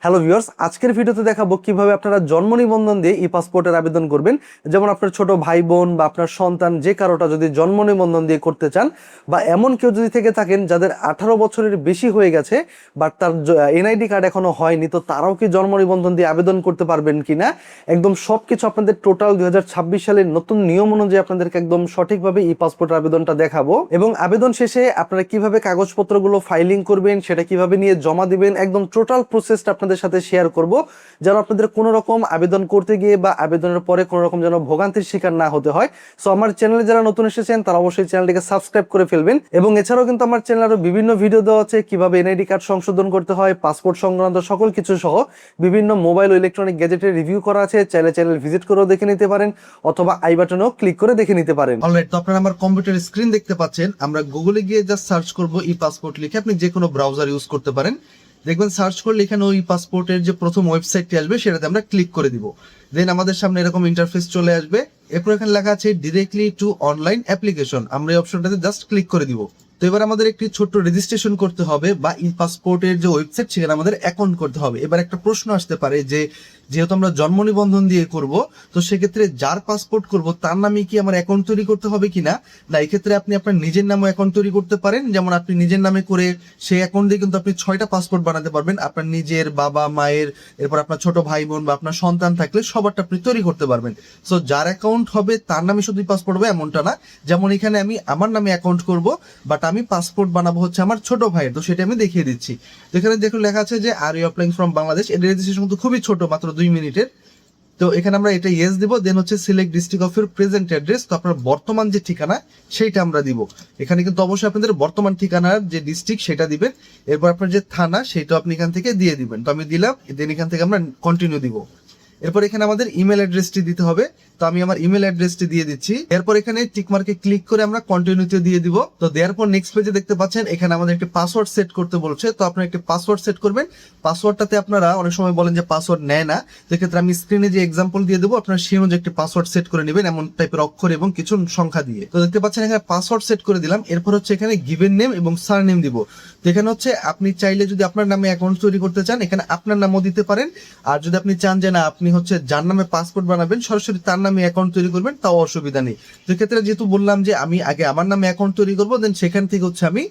Hello viewers, আজকের ভিডিওতে দেখাবো কিভাবে আপনারা জন্ম নিবন্ধন দিয়ে ই পাসপোর্টের আবেদন করবেন। যেমন আপনার ছোট ভাই বোন বা আপনার সন্তান যে কারোটা যদি জন্ম নিবন্ধন দিয়ে করতে চান, বা এমন কেউ যদি থেকে থাকেন যাদের 18 বছরের বেশি হয়ে গেছে বাট তার এনআইডি কার্ড এখনো হয়নি, তো তারাও কি জন্ম নিবন্ধন দিয়ে আবেদন করতে পারবেন কিনা, একদম সবকিছু আপনাদের টোটাল 2026 সালের নতুন নিয়ম অনুযায়ী আপনাদেরকে একদম সঠিকভাবে ই পাসপোর্টের আবেদনটা দেখাবো। এবং আবেদন শেষে আপনারা কিভাবে কাগজপত্রগুলো ফাইলিং করবেন, সেটা কিভাবে নিয়ে জমা দিবেন, একদম টোটাল প্রসেসটা আপনাদের সাথে শেয়ার করব, যেন আপনাদের কোনো রকম আবেদন করতে গিয়ে বা আবেদনের পরে কোনো রকম যেন ভোগান্তির শিকার না হতে হয়। সো আমার চ্যানেলে যারা নতুন এসেছেন তারা অবশ্যই চ্যানেলটিকে সাবস্ক্রাইব করে ফেলবেন। এবং এছাড়াও কিন্তু আমার চ্যানেলে আরো বিভিন্ন ভিডিও দেওয়া আছে কিভাবে এনআইডি কার্ড সংশোধন করতে হয়, পাসপোর্ট সংক্রান্ত সকল কিছু সহ বিভিন্ন মোবাইল ও ইলেকট্রনিক গ্যাজেটের রিভিউ করা আছে। চাইলে চ্যানেল ভিজিট করেও দেখে নিতে পারেন, অথবা আই বাটনেও ক্লিক করে দেখে নিতে পারেন। অলরাইট, তো আপনারা আমার কম্পিউটার স্ক্রিন দেখতে পাচ্ছেন। আমরা গুগলে গিয়ে জাস্ট সার্চ করব ই পাসপোর্ট লিখে, আপনি যে কোনো ব্রাউজার ইউজ করতে পারেন। দেখবেন সার্চ করলে এখানে ওই পাসপোর্টের যে প্রথম ওয়েবসাইটটি আসবে সেটাতে আমরা ক্লিক করে দিব। দেন আমাদের সামনে এরকম ইন্টারফেস চলে আসবে। এরপর এখানে লেখা আছে ডিরেক্টলি টু অনলাইন অ্যাপ্লিকেশন, আমরা এই অপশনটাতে জাস্ট ক্লিক করে দিব। তো এবার আমাদের একটি ছোট্ট রেজিস্ট্রেশন করতে হবে, বা ই পাসপোর্টের যে ওয়েবসাইট সেখানে আমাদের অ্যাকাউন্ট করতে হবে। এবার একটা প্রশ্ন আসতে পারে যে যেহেতু আমরা জন্ম নিবন্ধন দিয়ে করব, তো সেক্ষেত্রে যার পাসপোর্ট করব তার নামে কি আমার অ্যাকাউন্ট তৈরি করতে হবে কিনা। না, এক্ষেত্রে আপনি আপনার নিজের নামে অ্যাকাউন্ট তৈরি করতে পারেন। যেমন আপনি নিজের নামে করে সেই অ্যাকাউন্ট দিয়ে কিন্তু আপনি 6টা পাসপোর্ট বানাতে পারবেন। আপনার নিজের, বাবা মায়ের, এরপর আপনার ছোট ভাই বোন বা আপনার সন্তান থাকলে সবারটা আপনি তৈরি করতে পারবেন। সো যার অ্যাকাউন্ট হবে তার নামে শুধুই পাসপোর্ট হবে এমনটা না। যেমন এখানে আমি আমার নামে অ্যাকাউন্ট করব, বাট আমি পাসপোর্ট বানাবো হচ্ছে আমার ছোট ভাইয়ের, তো সেটা আমি দেখিয়ে দিচ্ছি। তো এখানে দেখুন লেখা আছে যে are you applying from Bangladesh. এর রেজিস্ট্রেশন কিন্তু খুবই ছোট, মাত্র 2 মিনিটের। তো এখানে আমরা এটা ইয়েস দিব। দেন হচ্ছে select district of your present address, তো আপনার বর্তমান যে ঠিকানা সেইটা আমরা দিব। এখানে কিন্তু অবশ্যই আপনাদের বর্তমান ঠিকানার যে ডিস্ট্রিক্ট সেটা দিবেন। এরপর আপনার যে থানা সেটা আপনি এখান থেকে দিয়ে দিবেন। তো আমি দিলাম, দেন এখান থেকে আমরা কন্টিনিউ দিব। এরপর এখানে আমাদের ইমেল অ্যাড্রেসটি দিতে হবে, তো আমি আমার ইমেল অ্যাড্রেসটি দিয়ে দিচ্ছি। এরপর এখানে টিক মার্কে ক্লিক করে আমরা কন্টিনিউতে দিয়ে দিব। তো দেওয়ার পর নেক্সট পেজে দেখতে পাচ্ছেন এখানে আমাদের একটি পাসওয়ার্ড সেট করতে বলছে। তো আপনারা একটি পাসওয়ার্ড সেট করবেন। পাসওয়ার্ডটাতে আপনারা অনেক সময় বলেন যে পাসওয়ার্ড নেয় না, সেক্ষেত্রে আমি স্ক্রিনে যে এক্সাম্পল দিয়ে দেবো আপনারা সেই অনুযায়ী একটি পাসওয়ার্ড সেট করে নেবেন, এমন টাইপের অক্ষর এবং কিছু সংখ্যা দিয়ে। তো দেখতে পাচ্ছেন এখানে পাসওয়ার্ড সেট করে দিলাম। এরপর হচ্ছে এখানে গিভেন নেম এবং সার নেম দিব। তো এখানে হচ্ছে আপনি চাইলে যদি আপনার নামে অ্যাকাউন্ট তৈরি করতে চান এখানে আপনার নামও দিতে পারেন। আর যদি আপনি চান যে না আপনি হচ্ছে যার নামে পাসপোর্ট বানাবেন সরাসরি তার নামে অ্যাকাউন্ট তৈরি করবেন, তাও অসুবিধা নেই। তো ক্ষেত্রে যেহেতু বললাম যে আমি আগে আমার নামে অ্যাকাউন্ট তৈরি করবো, দেন সেখান থেকে হচ্ছে আমি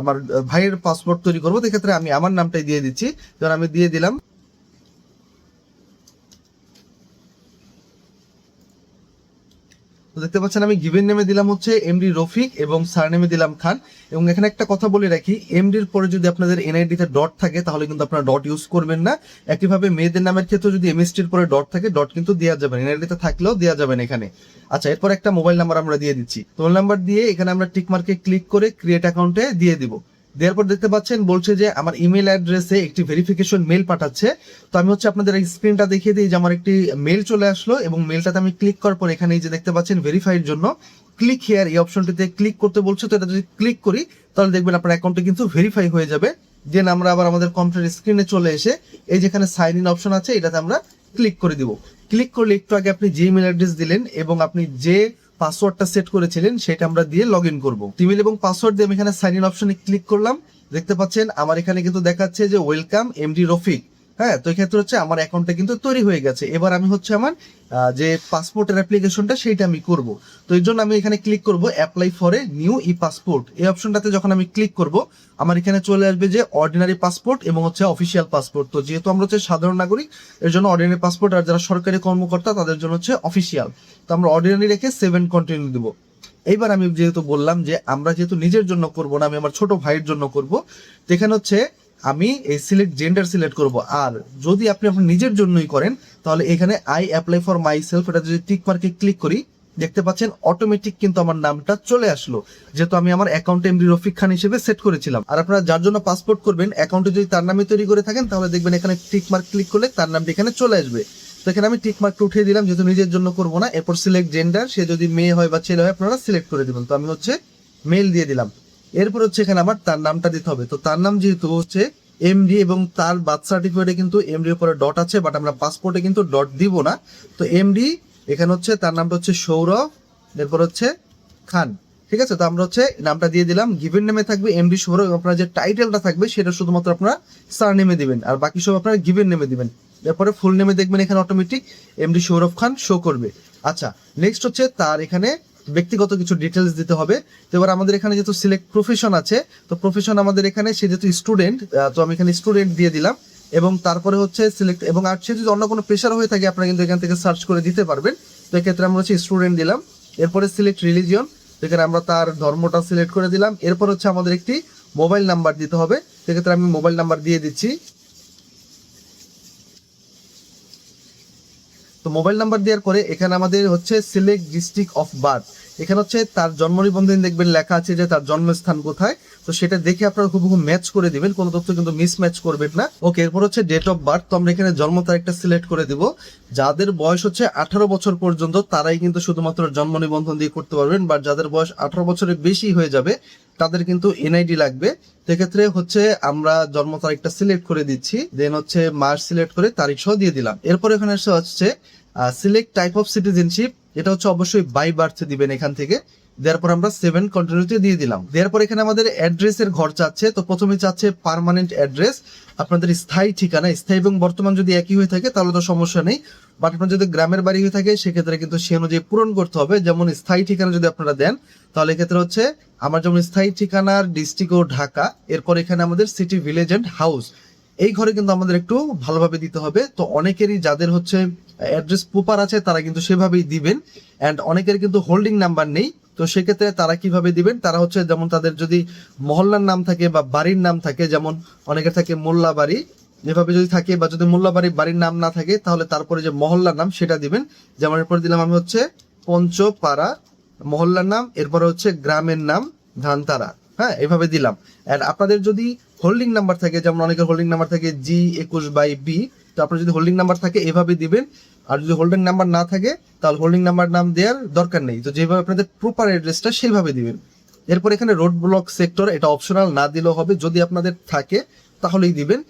আমার ভাইয়ের পাসপোর্ট তৈরি করবো, সেক্ষেত্রে আমি আমার নামটাই দিয়ে দিচ্ছি। ধর আমি দিয়ে দিলাম। দেখতে পাচ্ছেন আমি গিভেন নেমে দিলাম হচ্ছে এমডি রফিক এবং সার নেমে দিলাম খান। এবং এখানে একটা কথা বলে রাখি, এমডির পরে যদি আপনাদের এনআইডিতে ডট থাকে তাহলে কিন্তু আপনারা ডট ইউজ করবেন না। একইভাবে মেয়েদের নামের ক্ষেত্রে যদি এমএসটির পরে ডট থাকে ডট কিন্তু দেওয়া যাবে না, এনআইডিতে থাকলেও দেওয়া যাবে না এখানে। আচ্ছা, এরপর একটা মোবাইল নাম্বার আমরা দিয়ে দিচ্ছি। মোবাইল নাম্বার দিয়ে এখানে আমরা টিক মার্কে ক্লিক করে ক্রিয়েট অ্যাকাউন্টে দিয়ে দিব। দেওয়ার পর দেখতে পাচ্ছেন বলছে যে আমার ইমেল অ্যাড্রেসে একটি ভেরিফিকেশন মেল পাঠাচ্ছে। তো আমি হচ্ছে আপনাদের এই স্ক্রিনটা দেখিয়ে দিই যে আমার একটি মেল চলে আসলো, এবং মেলটাতে আমি ক্লিক করার পর এখানে এই যে দেখতে পাচ্ছেন ভেরিফাইয়ের জন্য ক্লিক হিয়ার এই অপশনটিতে ক্লিক করতে বলছে। তো এটা যদি ক্লিক করি তাহলে দেখবেন আপনার অ্যাকাউন্টে কিন্তু ভেরিফাই হয়ে যাবে। দেন আমরা আবার আমাদের কম্পিউটার স্ক্রিনে চলে এসে এই যেখানে সাইন ইন অপশন আছে এটাতে আমরা ক্লিক করে দিব। ক্লিক করলে একটু আগে আপনি যে ইমেল অ্যাড্রেস দিলেন এবং আপনি যে পাসওয়ার্ডটা সেট করেছিলেন সেটা আমরা দিয়ে লগ ইন করবো। ইমেল এবং পাসওয়ার্ড দিয়ে আমি এখানে সাইন ইন অপশনে ক্লিক করলাম। দেখতে পাচ্ছেন আমার এখানে কিন্তু দেখাচ্ছে যে ওয়েলকাম এমডি রফিক। হ্যাঁ, তো এক্ষেত্রে হচ্ছে আমার অ্যাকাউন্টটা কিন্তু তৈরি হয়ে গেছে। এবার আমি হচ্ছে আমার যে পাসপোর্টের অ্যাপ্লিকেশনটা সেইটা আমি করব। তো এই জন্য আমি এখানে ক্লিক করব apply for a new E passport. এই অপশনটাতে যখন আমি ক্লিক করব আমার এখানে চলে আসবে যে অর্ডিনারি পাসপোর্ট এবং হচ্ছে অফিসিয়াল পাসপোর্ট। তো যেহেতু আমরা হচ্ছে সাধারণ নাগরিক এর জন্য অর্ডিনারি পাসপোর্ট, আর যারা সরকারি কর্মকর্তা তাদের জন্য হচ্ছে অফিসিয়াল। তো আমরা অর্ডিনারি রেখে 7 কন্টিনিউ দেবো। এইবার আমি যেহেতু বললাম যে আমরা যেহেতু নিজের জন্য করব না, আমি আমার ছোট ভাইয়ের জন্য করব, তো এখানে হচ্ছে আমি এই সিলেক্ট জেন্ডার সিলেক্ট করব। আর যদি আপনি আপনার নিজের জন্যই করেন তাহলে এখানে I apply for my self এটা যদি টিক মার্কে ক্লিক করি দেখতে পাচ্ছেন অটোমেটিক কিন্তু আমার নামটা চলে আসলো, যেহেতু আমি আমার অ্যাকাউন্টে এমডি রফিক খান হিসেবে সেট করেছিলাম। আর আপনারা যার জন্য পাসপোর্ট করবেন অ্যাকাউন্টে যদি তার নামে তৈরি করে থাকেন তাহলে দেখবেন এখানে টিক মার্ক ক্লিক করলে তার নামটি এখানে চলে আসবে। তো এখানে আমি টিক মার্কটা উঠিয়ে দিলাম যেহেতু নিজের জন্য করবো না। এরপর সিলেক্ট জেন্ডার, সে যদি মেয়ে হয় বা ছেলে হয় আপনারা সিলেক্ট করে দিবেন। তো আমি হচ্ছে মেল দিয়ে দিলাম। এরপর হচ্ছে এখানে আমার তার নামটা দিতে হবে। তো তার নাম যেহেতু হচ্ছে এমডি এবং তার বার্থ সার্টিফিকেটে কিন্তু এমডি উপরে ডট আছে, বাট আমরা পাসপোর্টে কিন্তু ডট দিব না। তো এমডি এখানে হচ্ছে তার নামটা হচ্ছে সৌরভ, এরপর হচ্ছে খান। ঠিক আছে, তো আমরা হচ্ছে নামটা দিয়ে দিলাম, গিভেন নেমে থাকবে এমডি সৌরভ, এবং আপনার যে টাইটেলটা থাকবে সেটা শুধুমাত্র আপনারা সার নেমে দিবেন, আর বাকি সব আপনারা গিভেন নেমে দিবেন। এরপরে ফুল নেমে দেখবেন এখানে অটোমেটিক এমডি সৌরভ খান শো করবে। আচ্ছা, নেক্সট হচ্ছে তার এখানে ব্যক্তিগত কিছু ডিটেলস দিতে হবে। তো এবার আমাদের এখানে যেহেতু সিলেক্ট প্রফেশন আছে, তো প্রফেশন আমাদের এখানে সে যেহেতু স্টুডেন্ট, তো আমি এখানে স্টুডেন্ট দিয়ে দিলাম, এবং তারপরে হচ্ছে সিলেক্ট, এবং আর সে যদি অন্য কোনো পেশার হয়ে থাকে আপনারা কিন্তু এখান থেকে সার্চ করে দিতে পারবেন। তো এক্ষেত্রে আমরা হচ্ছে স্টুডেন্ট দিলাম। এরপরে সিলেক্ট রিলিজিয়ন, এখানে আমরা তার ধর্মটা সিলেক্ট করে দিলাম। এরপর হচ্ছে আমাদের একটি মোবাইল নাম্বার দিতে হবে, সেক্ষেত্রে আমি মোবাইল নাম্বার দিয়ে দিচ্ছি। তো মোবাইল নাম্বার দেওয়ার পরে এখানে আমাদের হচ্ছে সিলেক্ট ডিস্ট্রিক্ট অফ বার্থ, এখানে হচ্ছে তার জন্ম নিবন্ধন দেখবেন লেখা আছে যে তার জন্মস্থান কোথায়, তো সেটা দেখে আপনারা খুব ম্যাচ করে দিবেন, কোনো তথ্য কিন্তু মিসম্যাচ করবেন না। ওকে, এরপর হচ্ছে ডেট অফ বার্থ, তো আমরা এখানে জন্ম তারিখটা সিলেক্ট করে দিব। যাদের বয়স হচ্ছে 18 বছর পর্যন্ত তারাই কিন্তু শুধুমাত্র জন্ম নিবন্ধন দিয়ে করতে পারবেন, বা যাদের বয়স 18 বছরের বেশি হয়ে যাবে তাদের কিন্তু এনআইডি লাগবে। সেক্ষেত্রে হচ্ছে আমরা জন্ম তারিখটা সিলেক্ট করে দিচ্ছি, দেন হচ্ছে মাস সিলেক্ট করে তারিখ সহ দিয়ে দিলাম। এরপর এখানে হচ্ছে সিলেক্ট টাইপ অফ সিটিজেনশিপ, এটা হচ্ছে অবশ্যই বাই বার্থ দিবেন এখান থেকে। দেওয়ার পর আমরা 7 কন্টিনিউতে দিয়ে দিলাম। দেওয়ার পর এখানে আমাদের অ্যাড্রেসের ঘর চাচ্ছে, তো প্রথমে চাচ্ছে পার্মানেন্ট অ্যাড্রেস, আপনাদের স্থায়ী ঠিকানা, স্থায়ী এবং বর্তমান যদি একই হয়ে থাকে তাহলে তো সমস্যা নেই, বাট আপনার যদি গ্রামের বাড়ি হয়ে থাকে সেক্ষেত্রে কিন্তু সে অনুযায়ী পূরণ করতে হবে। যেমন স্থায়ী ঠিকানা যদি আপনারা দেন তাহলে এক্ষেত্রে হচ্ছে আমার যেমন স্থায়ী ঠিকানার ডিস্ট্রিক্ট ও ঢাকা, এরপর এখানে আমাদের সিটি, ভিলেজ অ্যান্ড হাউস, এই ঘরে কিন্তু আমাদের একটু ভালোভাবে দিতে হবে। তো অনেকেরই যাদের হচ্ছে অ্যাড্রেস প্রপার আছে তারা কিন্তু সেভাবেই দিবেন, অ্যান্ড অনেকের কিন্তু হোল্ডিং নাম্বার নেই, তো সেক্ষেত্রে তারা কিভাবে দিবেন, তারা হচ্ছে যেমন তাদের যদি মহল্লার নাম থাকে বা বাড়ির নাম থাকে, যেমন অনেকের থাকে মোল্লা বাড়ি, এভাবে যদি থাকে, বা যদি মোল্লা বাড়ির নাম না থাকে তাহলে তারপরে যে মহল্লার নাম সেটা দিবেন। যেমন এরপরে দিলাম আমি হচ্ছে পঞ্চপাড়া মহল্লার নাম, এরপরে হচ্ছে গ্রামের নাম ধানতারা, হ্যাঁ এভাবে দিলাম। আর আপনাদের যদি হোল্ডিং নাম্বার থাকে, যেমন অনেকের হোল্ডিং নাম্বার থাকে G21/B, তো আপনার যদি হোল্ডিং নাম্বার থাকে এভাবে দিবেন, আর যদি হোল্ডিং নাম্বার না থাকে তাহলে হোল্ডিং নাম্বার নাম দেওয়ার দরকার নেই, তো যেভাবে আপনাদের প্রপার অ্যাড্রেসটা সেইভাবে দিবেন। এরপর এখানে রোড ব্লক সেক্টর, এটা অপশনাল, না দিলেও হবে, যদি আপনাদের থাকে তাহলেই দিবেন।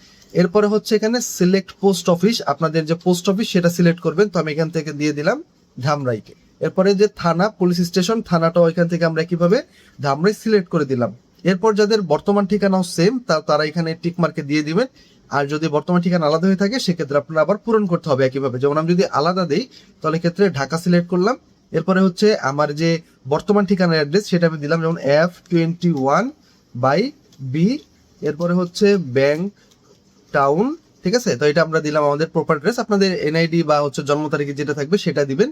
এরপরে হচ্ছে এখানে সিলেক্ট পোস্ট অফিস, আপনাদের যে পোস্ট অফিস সেটা সিলেক্ট করবেন, তো আমি এখান থেকে দিয়ে দিলাম ধামরাইকে। এরপরে যে থানা, পুলিশ স্টেশন, থানাটাও এখান থেকে আমরা কিভাবে ধামরাই সিলেক্ট করে দিলাম। এরপর যাদের বর্তমান ঠিকানাও সেম তারা এখানে টিক মার্কে দিয়ে দিবেন, আর যদি বর্তমান ঠিকানা আলাদা হয়ে থাকে সেক্ষেত্রে আপনারা আবার পূরণ করতে হবে একইভাবে। যেমন আমি যদি আলাদা দেই তাহলে ক্ষেত্রে ঢাকা সিলেক্ট করলাম, এরপরে হচ্ছে আমার যে বর্তমান ঠিকানার অ্যাড্রেস সেটা আমি দিলাম, যেমন F21/B, এরপরে হচ্ছে ব্যাংক টাউন, ঠিক আছে, তো এটা আমরা দিলাম আমাদের প্রপার অ্যাড্রেস। আপনাদের এনআইডি বা হচ্ছে জন্ম তারিখে যেটা থাকবে সেটা দিবেন।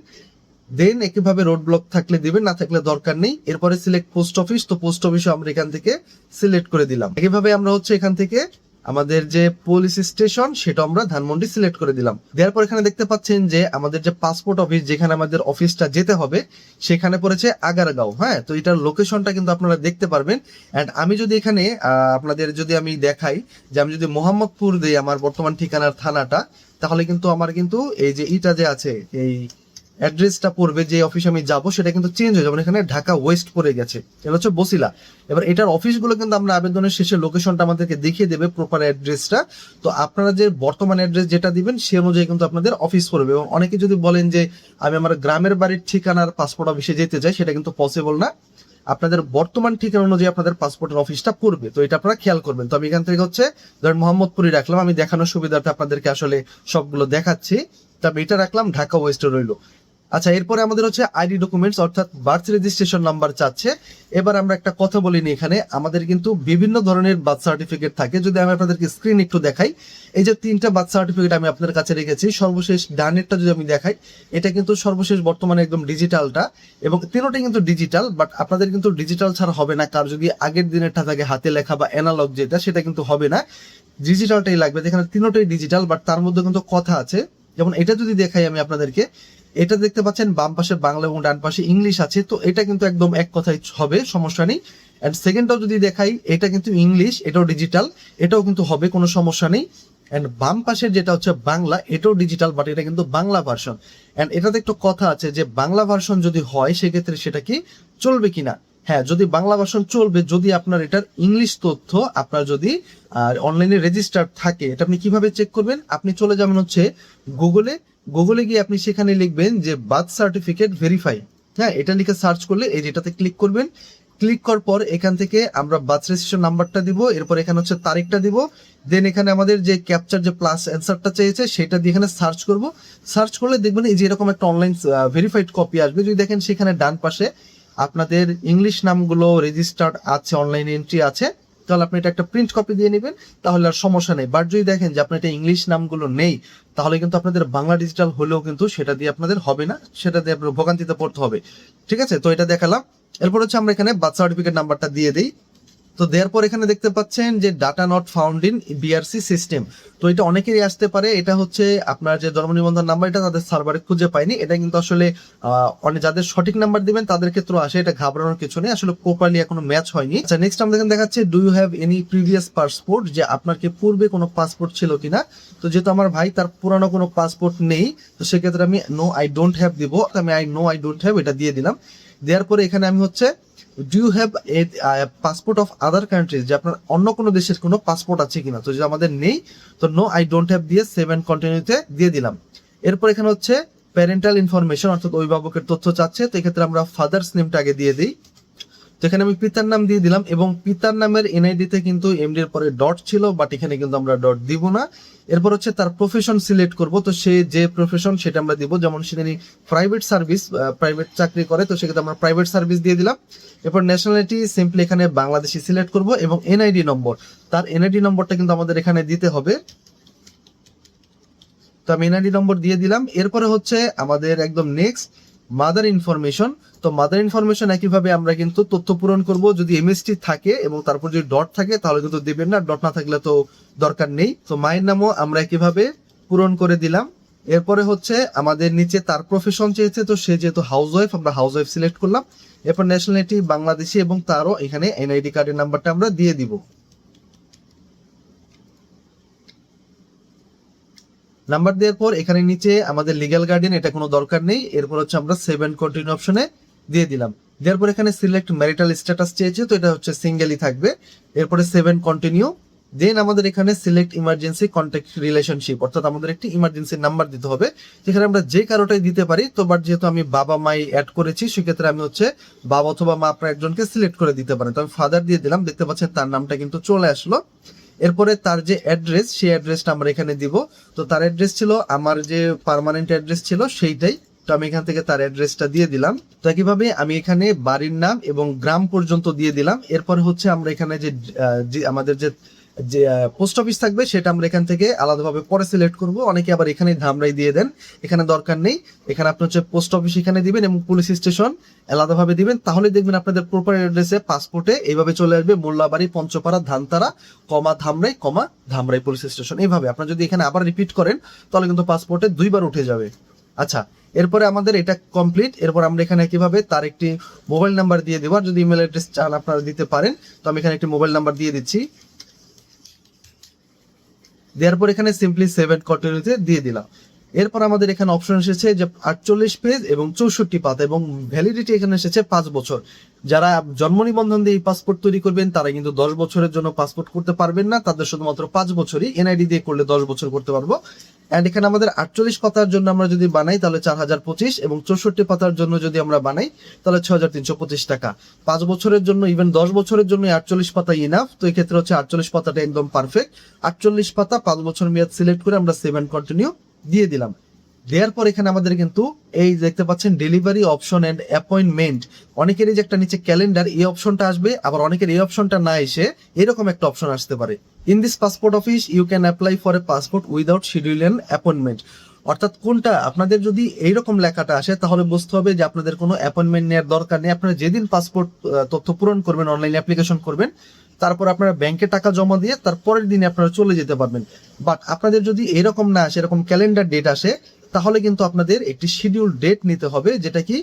দেন একইভাবে রোড ব্লক থাকলে দিবেন, না থাকলে দরকার নেই। এরপরে সিলেক্ট পোস্ট অফিস, তো পোস্ট অফিসও আমরা এখান থেকে সিলেক্ট করে দিলাম। একইভাবে আমরা হচ্ছে এখান থেকে আমাদের যে পুলিশ স্টেশন সেটা আমরা ধানমন্ডি সিলেক্ট করে দিলাম। দেওয়ার পর এখানে দেখতে পাচ্ছেন যে আমাদের যে পাসপোর্ট অফিস, যেখানে আমাদের অফিসটা যেতে হবে সেখানে পড়েছে আগারগাঁও, হ্যাঁ, তো এটার লোকেশনটা কিন্তু আপনারা দেখতে পারবেন। অ্যান্ড আমি যদি এখানে আপনাদের যদি আমি দেখাই যে আমি যদি মোহাম্মদপুর দিই আমার বর্তমান ঠিকানার থানাটা, তাহলে কিন্তু আমার কিন্তু এই যে ইটা যে আছে এই অ্যাড্রেসটা পড়বে, যে অফিসে আমি যাব সেটা কিন্তু চেঞ্জ হয়ে যাবে, এখানে ঢাকা ওয়েস্ট পড়ে গেছে, এটা হচ্ছে বসিলা। এবার এটার অফিসগুলো কিন্তু আমরা আবেদনের শেষে লোকেশনটা আমাদেরকে দেখিয়ে দেবে, প্রপার অ্যাড্রেসটা। তো আপনারা যে বর্তমান অ্যাড্রেস যেটা দিবেন সে অনুযায়ী কিন্তু আপনাদের অফিস পড়বে। এবং অনেকে যদি বলেন যে আমি আমার গ্রামের বাড়ির ঠিকানার পাসপোর্ট অফিসে যেতে চাই, সেটা কিন্তু পসিবল না, আপনাদের বর্তমান ঠিকানা অনুযায়ী আপনাদের পাসপোর্টের অফিসটা পড়বে, তো এটা আপনারা খেয়াল করবেন। তো আমি এখান থেকে হচ্ছে ধরেন মোহাম্মদপুরি রাখলাম, আমি দেখানোর সুবিধার্থে আপনাদেরকে আসলে সবগুলো দেখাচ্ছি, তবে এটা রাখলাম ঢাকা ওয়েস্টে রইলো। আচ্ছা, এরপরে আমাদের হচ্ছে আইডি ডকুমেন্টস অর্থাৎ বার্থ রেজিস্ট্রেশন নাম্বার চাচ্ছে। এবার আমরা একটা কথা বলিনি, এখানে আমাদের কিন্তু বিভিন্ন ধরনের বার্থ সার্টিফিকেট থাকে। যদি আমি আপনাদেরকে স্ক্রিন একটু দেখাই, এই যে 3টা বার্থ সার্টিফিকেট আমি আপনাদের কাছে রেখেছি, সর্বশেষ ডানেরটা যদি আমি দেখাই, এটা কিন্তু সর্বশেষ বর্তমানে একদম ডিজিটালটা, এবং তিনোটাই কিন্তু ডিজিটাল, বাট আপনাদের কিন্তু ডিজিটাল ছাড়া হবে না, কার যদি আগের দিনেরটা থাকে হাতে লেখা বা অ্যানালগ যেটা, সেটা কিন্তু হবে না, ডিজিটালটাই লাগবে। এখানে তিনোটাই ডিজিটাল, বাট তার মধ্যে কিন্তু কথা আছে। যেমন এটা যদি দেখাই আমি আপনাদেরকে, এটা দেখতে পাচ্ছেন বাম পাশে বাংলা এবং ডান পাশে ইংলিশ আছে, তো এটা কিন্তু একদম এক কথাই হবে, সমস্যা নেই। এন্ড সেকেন্ডটাও যদি দেখাই, এটা কিন্তু ইংলিশ, এটাও ডিজিটাল, এটাও কিন্তু হবে, কোনো সমস্যা নেই। এন্ড বাম পাশের যেটা হচ্ছে বাংলা, এটাও ডিজিটাল, বাট এটা কিন্তু বাংলা ভার্সন। এন্ড এটাতে একটু কথা আছে যে বাংলা ভার্সন যদি হয় সেক্ষেত্রে সেটা কি চলবে কিনা। হ্যাঁ, যদি বাংলা ভার্সন চলবে, যদি আপনার এটার ইংলিশ তথ্য আপনার যদি অনলাইনে রেজিস্টার থাকে। এটা আপনি কিভাবে চেক করবেন, আপনি চলে যাবেন হচ্ছে গুগলে গিয়ে আপনি সেখানে লিখবেন যে বার্থ সার্টিফিকেট ভেরিফাই, হ্যাঁ, এটা লিখে সার্চ করলে এই যেটাতে ক্লিক করবেন। ক্লিক করার পর এখান থেকে আমরা বার্থ রেজিস্ট্রেশন নাম্বারটা দিব, এরপর এখানে হচ্ছে তারিখটা দিব, দেন এখানে আমাদের যে ক্যাপচার যে প্লাস অ্যান্সারটা চেয়েছে সেটা দিয়ে এখানে সার্চ করব। সার্চ করলে দেখবেন এই যে এরকম একটা অনলাইন ভেরিফাইড কপি আসবে। যদি দেখেন সেখানে ডান পাশে আপনাদের ইংলিশ নামগুলো রেজিস্টার্ড আছে, অনলাইন এন্ট্রি আছে, তাহলে আপনি এটা একটা প্রিন্ট কপি দিয়ে নেবেন, তাহলে আর সমস্যা নেই। বাট যদি দেখেন যে আপনার এটা ইংলিশ নামগুলো নেই, তাহলে কিন্তু আপনাদের বাংলা ডিজিটাল হলেও কিন্তু সেটা দিয়ে আপনাদের হবে না, সেটা দিয়ে আপনার ভোগান্তিতে পড়তে হবে। ঠিক আছে, তো এটা দেখালাম। এরপর হচ্ছে আমরা এখানে বার্থ সার্টিফিকেট নাম্বারটা দিয়ে দিই। তো দেওয়ার পর এখানে দেখতে পাচ্ছেন যে data not found in BRC system. তো এটা অনেকেরই আসতে পারে, এটা হচ্ছে আপনার যে জন্ম নিবন্ধন নাম্বার, এটা তাদের সার্ভারে খুঁজে পায়নি। এটা কিন্তু আসলে অনেক যাদের সঠিক নাম্বার দিবেন তাদের ক্ষেত্রে আসে, এটা ঘাবড়ানোর কিছু নেই, আসলে প্রপারলি এখনো ম্যাচ হয়নি। আচ্ছা, নেক্সট আমাদের এখানে দেখাচ্ছে do you have any previous passport, যে আপনার কি পূর্বে কোনো পাসপোর্ট ছিল কিনা। তো যেহেতু আমার ভাই তার পুরানো কোনো পাসপোর্ট নেই, তো সেক্ষেত্রে আমি নো আই ডোন্ট হ্যাভ দিব, আমি আই ডোন্ট হ্যাভ এটা দিয়ে দিলাম। দেওয়ার পরে এখানে আমি হচ্ছে do you have a passport of other countries, যে আপনার অন্য কোনো দেশের কোনো পাসপোর্ট আছে কিনা। তো যদি আমাদের নেই, তো নো আই ডোন্ট হ্যাভ দিয়ে সেভ এন্ড কন্টিনিউতে দিয়ে দিলাম। এরপর এখানে হচ্ছে প্যারেন্টাল ইনফরমেশন, অর্থাৎ অভিভাবকের তথ্য চাচ্ছে, তো এক্ষেত্রে আমরা ফাদার্স নেমটা আগে দিয়ে দিই। তো এখানে আমি পিতার নাম দিয়ে দিলাম, এবং পিতার নামের এনআইডিতে কিন্তু এমডি এর পরে ডট ছিল, বাট এখানে কিন্তু আমরা ডট দিব না। এরপর হচ্ছে তার প্রফেশন সিলেক্ট করব, তো সে যে প্রফেশন সেটা আমরা দিব, যেমন সে প্রাইভেট সার্ভিস, প্রাইভেট চাকরি করে, তো সেক্ষেত্রে আমরা প্রাইভেট সার্ভিস দিয়ে দিলাম। এরপর ন্যাশনালিটি সিম্পলি এখানে বাংলাদেশি সিলেক্ট করব, এবং এনআইডি নম্বর, তার এনআইডি নম্বরটা কিন্তু আমাদের এখানে দিতে হবে। তো আমি এনআইডি নম্বর দিয়ে দিলাম। এরপরে হচ্ছে আমাদের একদম নেক্সট মাদার ইনফরমেশন। তো মাদার ইনফরমেশন একইভাবে আমরা কিন্তু তথ্য পূরণ করব, যদি এমএসটি থাকে এবং তারপর যদি ডট থাকে তাহলে কিন্তু দিবেন না, ডট না থাকলে তো দরকার নেই। তো মায়ের নামও আমরা একইভাবে পূরণ করে দিলাম। এরপরে হচ্ছে আমাদের নিচে তার প্রফেশন চেয়েছে, তো সে যেহেতু হাউস ওয়াইফ, আমরা হাউস ওয়াইফ সিলেক্ট করলাম। এরপর ন্যাশনালিটি বাংলাদেশি, এবং তারও এখানে এনআইডি কার্ডের নাম্বারটা আমরা দিয়ে দিব। নাম্বার দেওয়ার পর এখানে নিচে আমাদের লিগ্যাল গার্ডিয়ান, এটা কোনো দরকার নেই। এরপর হচ্ছে আমরা সেভ এন্ড কন্টিনিউ অপশনে দিয়ে দিলাম। দেওয়ার পর এখানে সিলেক্ট ম্যারিটাল স্ট্যাটাস চেয়েছে, তো এটা হচ্ছে সিঙ্গেলই থাকবে। এরপরে সেভ এন্ড কন্টিনিউ। দেন আমাদের এখানে সিলেক্ট ইমার্জেন্সি কন্ট্যাক্ট রিলেশনশিপ, অর্থাৎ আমাদের একটি ইমার্জেন্সি নাম্বার দিতে হবে, যেখানে আমরা যে কারোটাই দিতে পারি। তো বাট যেহেতু আমি বাবা মাই অ্যাড করেছি, সেক্ষেত্রে আমি হচ্ছে বাবা অথবা মা আপনার একজনকে সিলেক্ট করে দিতে পারেন। তো আমি ফাদার দিয়ে দিলাম, দেখতে পাচ্ছেন তার নামটা কিন্তু চলে আসলো। এরপরে তার যে অ্যাড্রেস, সেই অ্যাড্রেসটা আমরা এখানে দিব। তো তার অ্যাড্রেস ছিল আমার যে পার্মানেন্ট অ্যাড্রেস ছিল সেইটাই, তো আমি এখান থেকে তার অ্যাড্রেসটা দিয়ে দিলাম। তো একইভাবে আমি এখানে বাড়ির নাম এবং গ্রাম পর্যন্ত দিয়ে দিলাম। এরপরে হচ্ছে আমরা এখানে যে আমাদের যে পোস্ট অফিস থাকবে সেটা আমরা এখান থেকে আলাদাভাবে পরে সিলেক্ট করব। অনেকে আবার এখানে ধামরাই দিয়ে দেন, এখানে দরকার নেই। এখানে আপনি হচ্ছে পোস্ট অফিস এখানে দিবেন এবং পুলিশ স্টেশন আলাদাভাবে দিবেন, তাহলে দেখবেন আপনাদের প্রপার অ্যাড্রেসে পাসপোর্টে এইভাবে চলে আসবে মোল্লাবাড়ি, পঞ্চপাড়া, ধানতারা, ধামরাই পুলিশ স্টেশন। এইভাবে আপনারা যদি এখানে আবার রিপিট করেন তাহলে কিন্তু পাসপোর্টে দুইবার উঠে যাবে। আচ্ছা, এরপরে আমাদের এটা কমপ্লিট। এরপর আমরা এখানে কিভাবে তার একটি মোবাইল নাম্বার দিয়ে দেবো, আর যদি ইমেল অ্যাড্রেস চান আপনারা দিতে পারেন। তো আমি এখানে একটি মোবাইল নাম্বার দিয়ে দিচ্ছি। দেওয়ার পর এখানে সিম্পলি সেভ এন্ড কন্টিনিউতে দিয়ে দিলাম। এরপর আমাদের এখানে অপশন এসেছে যে 48 পেজ এবং 64 পাতা, এবং ভ্যালিডিটি এখানে এসেছে 5 বছর। যারা জন্ম নিবন্ধন দিয়ে এই পাসপোর্ট তৈরি করবেন তারা কিন্তু 10 বছরের জন্য পাসপোর্ট করতে পারবেন না, তাদের শুধুমাত্র 5 বছরই। এনআইডি দিয়ে করলে 10 বছর করতে পারবো। এন্ড এখানে আমাদের 48 পাতার জন্য আমরা যদি বানাই তাহলে 4025, এবং 64 পাতার জন্য যদি আমরা বানাই তাহলে 6325 টাকা। 5 বছরের জন্য, ইভেন 10 বছরের জন্য 48 পাতা ইনাফ। তো এই ক্ষেত্রে হচ্ছে 48 পাতাটা একদম পারফেক্ট। 48 পাতা 5 বছর মেয়াদ সিলেক্ট করে আমরা সেভ এন্ড কন্টিনিউ দিয়ে দিলাম। দেওয়ার পর এখানে আমাদের কিন্তু এই দেখতে পাচ্ছেন ডেলিভারি অপশন এন্ড অ্যাপয়েন্টমেন্ট, অনেকেরই যে একটা নিচে ক্যালেন্ডার, এই অপশনটা আসবে, আবার অনেকের এই অপশনটা না এসে এরকম একটা অপশন আসতে পারে। In this passport office you can apply for a passport without schedule and appointment. অর্থাৎ কোনটা আপনাদের যদি এইরকম লেখাটা আসে তাহলে বুঝতে হবে যে আপনাদের কোনো অ্যাপয়েন্টমেন্ট নেওয়ার দরকার নেই। আপনারা যেদিন পাসপোর্ট তথ্য পূরণ করবেন, অনলাইন অ্যাপ্লিকেশন করবেন, তারপর আপনারা ব্যাংকে টাকা জমা দিয়ে তার পরের দিনে আপনারা চলে যেতে পারবেন। বাট আপনাদের যদি এরকম না আসে, এরকম ক্যালেন্ডার ডেট আসে, তাহলে কিন্তু আপনাদের একটি শিডিউল ডেট নিতে হবে, যেটা কি,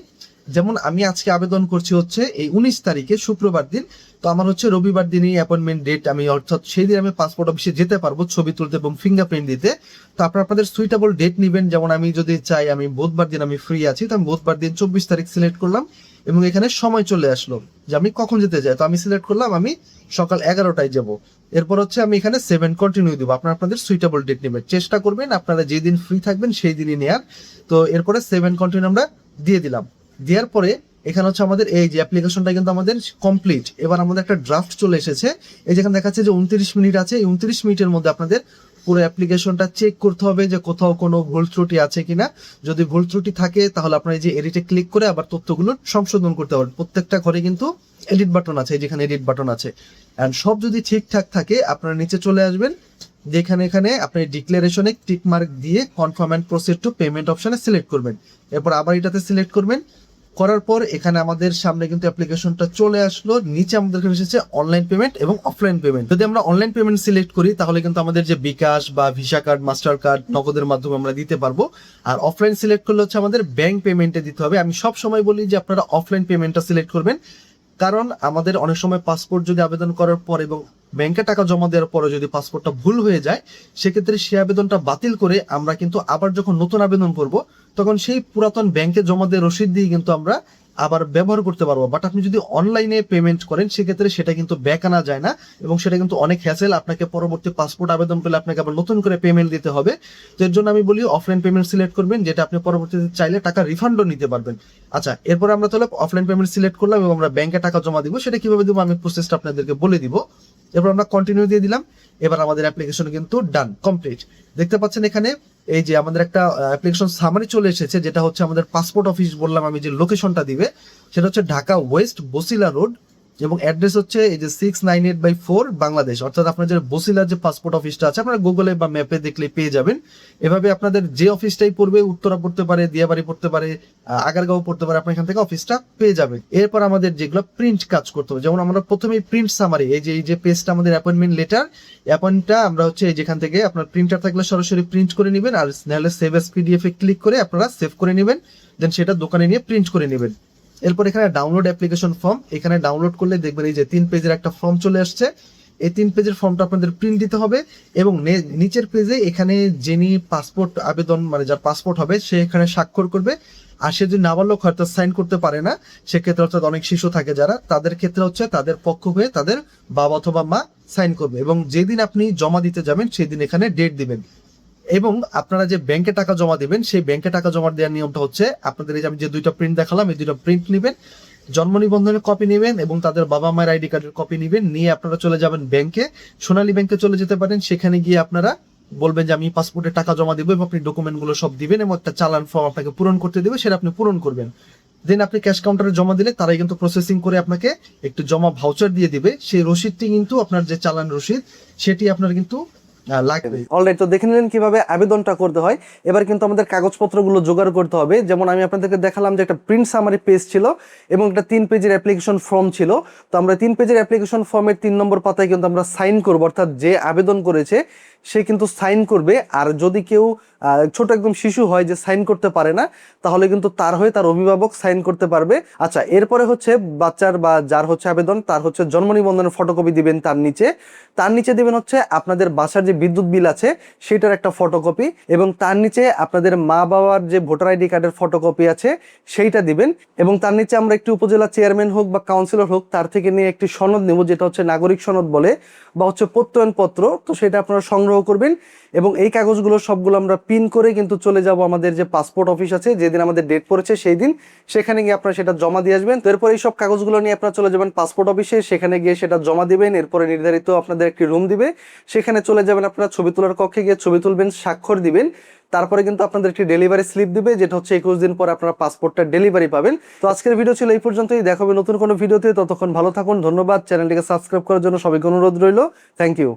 যেমন আমি আজকে আবেদন করছি হচ্ছে এই 19 তারিখে শুক্রবার দিন, তো আমার হচ্ছে রবিবার দিনই অ্যাপয়েন্টমেন্ট ডেট, আমি অর্থাৎ সেই দিন আমি পাসপোর্ট অফিসে যেতে পারবো ছবি তুলতে এবং ফিঙ্গারপ্রিন্ট দিতে। তো আপনারা আপনাদের সুইটেবল ডেট নেবেন। যেমন আমি যদি চাই আমি বুধবার দিন আমি ফ্রি আছি, তো আমি বুধবার দিন 24 তারিখ সিলেক্ট করলাম, এবং এখানে সময় চলে আসলো যে আমি কখন যেতে চাই। তো আমি সিলেক্ট করলাম আমি সকাল 11টায় যাব। এরপর হচ্ছে আমি এখানে 7 কন্টিনিউ দিব। আপনারা আপনাদের সুইটেবল ডেট নেবেন, চেষ্টা করবেন আপনারা যেদিন ফ্রি থাকবেন সেই দিনই নেয়ার। তো এরপরে 7 কন্টিনিউ আমরা দিয়ে দিলাম। দেওয়ার পরে এখানে হচ্ছে আমাদের এই যে অ্যাপ্লিকেশনটা কিন্তু আমাদের কমপ্লিট। এবার আমাদের একটা ড্রাফট চলে এসেছে, এই যেখানে দেখাচ্ছে যে 29 মিনিট আছে, এই 29 মিনিটের মধ্যে আপনাদের পুরো অ্যাপ্লিকেশনটা চেক করতে হবে যে কোথাও কোনো ভুল ত্রুটি আছে কিনা। যদি ভুল ত্রুটি থাকে তাহলে আপনারা এই যে এডিটে ক্লিক করে আবার তথ্যগুলো সংশোধন করতে পারবেন। প্রত্যেকটা ঘরে কিন্তু এডিট বাটন আছে, যেখানে এডিট বাটন আছে। অ্যান্ড সব যদি ঠিকঠাক থাকে আপনারা নিচে চলে আসবেন, যেখানে এখানে আপনি ডিক্লারেশনে টিক মার্ক দিয়ে confirm and proceed to payment অপশনে সিলেক্ট করবেন। এরপর আবার এটাতে সিলেক্ট করবেন, করার পর এখানে আমাদের সামনে কিন্তু অ্যাপ্লিকেশনটা চলে আসলো। নিচে আমাদের এখানে এসেছে অনলাইন পেমেন্ট এবং অফলাইন পেমেন্ট। যদি আমরা অনলাইন পেমেন্ট সিলেক্ট করি তাহলে কিন্তু আমাদের যে বিকাশ বা ভিসা কার্ড, মাস্টার কার্ড, নগদের মাধ্যমে আমরা দিতে পারবো। আর অফলাইন সিলেক্ট করলে হচ্ছে আমাদের ব্যাংক পেমেন্টে দিতে হবে। আমি সব সময় বলি যে আপনারা অফলাইন পেমেন্টটা সিলেক্ট করবেন, কারণ আমাদের অনেক সময় পাসপোর্ট যদি আবেদন করার পর এবং ব্যাংকে টাকা জমা দেওয়ার পরে যদি পাসপোর্টটা ভুল হয়ে যায়, সেক্ষেত্রে সেই আবেদনটা বাতিল করে আমরা কিন্তু আবার যখন নতুন আবেদন করব তখন সেই পুরাতন ব্যাংকে জমা দেওয়া রসিদ দিয়ে কিন্তু আমরা আবার ব্যবহার করতে পারবো। বাট আপনি যদি অনলাইনে পেমেন্ট করেন সেক্ষেত্রে সেটা কিন্তু ব্যাক আনা যায় না, এবং সেটা কিন্তু অনেক হ্যাসেল। আপনাকে পরবর্তী পাসপোর্ট আবেদন করলে আপনাকে আবার নতুন করে পেমেন্ট দিতে হবে। তো এর জন্য আমি বলি অফলাইন পেমেন্ট সিলেক্ট করবেন, যেটা আপনি পরবর্তীতে চাইলে টাকা রিফান্ডও নিতে পারবেন। আচ্ছা, এরপর আমরা তাহলে অফলাইন পেমেন্ট সিলেক্ট করলাম এবং আমরা ব্যাংকে টাকা জমা দিব। সেটা কিভাবে দিব আমি প্রসেসটা আপনাদেরকে বলে দিব। এরপর আমরা কন্টিনিউ দিয়ে দিলাম। এবার আমাদের অ্যাপ্লিকেশন কিন্তু ডান, কমপ্লিট। দেখতে পাচ্ছেন এখানে এই যে আমাদের একটা অ্যাপ্লিকেশন সামারি চলে এসেছে, যেটা হচ্ছে আমাদের পাসপোর্ট অফিস বললাম আমি যে লোকেশনটা দিবে সেটা হচ্ছে ঢাকা ওয়েস্ট বসিলা রোড, এবং অ্যাড্রেস হচ্ছে এই যে 698/4 বাংলাদেশ। অর্থাৎ আপনার যে বসিলার যে পাসপোর্ট অফিসটা আছে আপনারা গুগলে বা ম্যাপে দেখলে পেয়ে যাবেন। এভাবে আপনাদের যে অফিসটাই পড়বে, উত্তরা পড়তে পারে, দিয়াবাড়ি পড়তে পারে, আগারগাঁও পড়তে পারে, আপনি এখান থেকে অফিসটা পেয়ে যাবেন। এরপর আমাদের যেগুলো প্রিন্ট কাজ করতে হবে, যেমন আমরা প্রথমেই প্রিন্ট সামারি, এই যে পেজটা আমাদের অ্যাপয়েন্টমেন্ট লেটার, অ্যাপয়েন্টটা আমরা হচ্ছে এই যেখান থেকে আপনার প্রিন্টার থাকলে সরাসরি প্রিন্ট করে নেবেন, আর নাহলে সেভ এস পিডিএফ এ ক্লিক করে আপনারা সেভ করে নেবেন, দেন সেটা দোকানে নিয়ে প্রিন্ট করে নেবেন। এরপর এখানে ডাউনলোড অ্যাপ্লিকেশন ফর্ম, এখানে ডাউনলোড করলে দেখবেন এই যে 3 পেজের একটা ফর্ম চলে আসছে। এই 3 পেজের ফর্মটা আপনাদের প্রিন্ট দিতে হবে, এবং নিচের পেজে এখানে যিনি পাসপোর্ট আবেদন মানে যার পাসপোর্ট হবে সে এখানে স্বাক্ষর করবে। আর সে যদি নাবালক হয় অর্থাৎ সাইন করতে পারে না, সেক্ষেত্রে অর্থাৎ অনেক শিশু থাকে যারা, তাদের ক্ষেত্রে হচ্ছে তাদের পক্ষ হয়ে তাদের বাবা অথবা মা সাইন করবে, এবং যেদিন আপনি জমা দিতে যাবেন সেই দিন এখানে ডেট দিবেন। এবং আপনারা যে ব্যাংকে টাকা জমা দিবেন সেই ব্যাংকে টাকা জমা দেওয়ার নিয়মটা হচ্ছে আপনাদের এই যে আমি যে 2টা প্রিন্ট দেখালাম, এই 2টা প্রিন্ট নেবেন, জন্ম নিবন্ধনের কপি নেবেন এবং তাদের বাবা মায়ের আইডি কার্ডের কপি নেবেন, নিয়ে আপনারা চলে যাবেন ব্যাংকে, সোনালী ব্যাংকে চলে যেতে পারেন। সেখানে গিয়ে আপনারা বলবেন যে আমি পাসপোর্টে টাকা জমা দিব, এবং আপনি ডকুমেন্টগুলো সব দিবেন এবং একটা চালান ফর্ম আপনাকে পূরণ করতে দেবে, সেটা আপনি পূরণ করবেন। দেন আপনি ক্যাশ কাউন্টারে জমা দিলে তারাই কিন্তু প্রসেসিং করে আপনাকে একটু জমা ভাউচার দিয়ে দিবে। সেই রসিদটি কিন্তু আপনার যে চালান রসিদ সেটি আপনার কিন্তু লাগবে। অলরাইট, তো দেখে নিলেন কিভাবে আবেদনটা করতে হয়। এবার কিন্তু আমাদের কাগজপত্রগুলো জোগাড় করতে হবে। যেমন আমি আপনাদেরকে দেখালাম যে একটা প্রিন্ট সামারি পেজ ছিল এবং একটা 3 পেজের অ্যাপ্লিকেশন ফর্ম ছিল। তো আমরা 3 পেজের অ্যাপ্লিকেশন ফর্মের 3 নম্বর পাতায় কিন্তু আমরা সাইন করব, অর্থাৎ যে আবেদন করেছে সে কিন্তু সাইন করবে। আর যদি কেউ ছোট একদম শিশু হয় যে সাইন করতে পারে না, তাহলে কিন্তু তার হয়ে তার অভিভাবক সাইন করতে পারবে। আচ্ছা, এরপরে হচ্ছে বাচ্চার বা যার হচ্ছে আবেদন তার হচ্ছে জন্ম নিবন্ধনের ফটোকপি দিবেন। তার নিচে দিবেন হচ্ছে আপনাদের বাসার যে বিদ্যুৎ বিল আছে সেটার একটা ফটোকপি, এবং তার নিচে আপনাদের মা বাবার যে ভোটার আইডি কার্ডের ফটোকপি আছে সেইটা দিবেন। এবং তার নিচে আমরা একটি উপজেলা চেয়ারম্যান হোক বা কাউন্সিলর হোক তার থেকে নিয়ে একটি সনদ নেব, যেটা হচ্ছে নাগরিক সনদ বলে বা হচ্ছে প্রত্যয়নপত্র। তো সেটা আপনারা সংগ্রহ করবেন, এবং এই কাগজগুলো সবগুলো আমরা পিন করে কিন্তু চলে যাব আমাদের যে পাসপোর্ট অফিস আছে, যেদিন আমাদের ডেট পড়েছে সেই দিন, সেখানে গিয়ে আপনারা সেটা জমা দিয়ে আসবেন। তো এরপর এই সব কাগজগুলো নিয়ে আপনারা চলে যাবেন পাসপোর্ট অফিসে, সেখানে গিয়ে সেটা জমা দিবেন। এরপরে নির্ধারিত আপনাদের একটি রুম দিবে, সেখানে চলে যাবেন আপনারা ছবি তোলার কক্ষে, গিয়ে ছবি তুলবেন, স্বাক্ষর দিবেন। তারপরে কিন্তু আপনাদের একটি ডেলিভারি স্লিপ দিবে, যেটা হচ্ছে 21 দিন পর আপনারা পাসপোর্টটা ডেলিভারি পাবেন। তো আজকের ভিডিও ছিল এই পর্যন্তই, দেখা হবে নতুন কোনো ভিডিওতে। ততক্ষণ ভালো থাকুন, ধন্যবাদ। চ্যানেলটিকে সাবস্ক্রাইব করার জন্য সবাইকে অনুরোধ রইল। Thank you.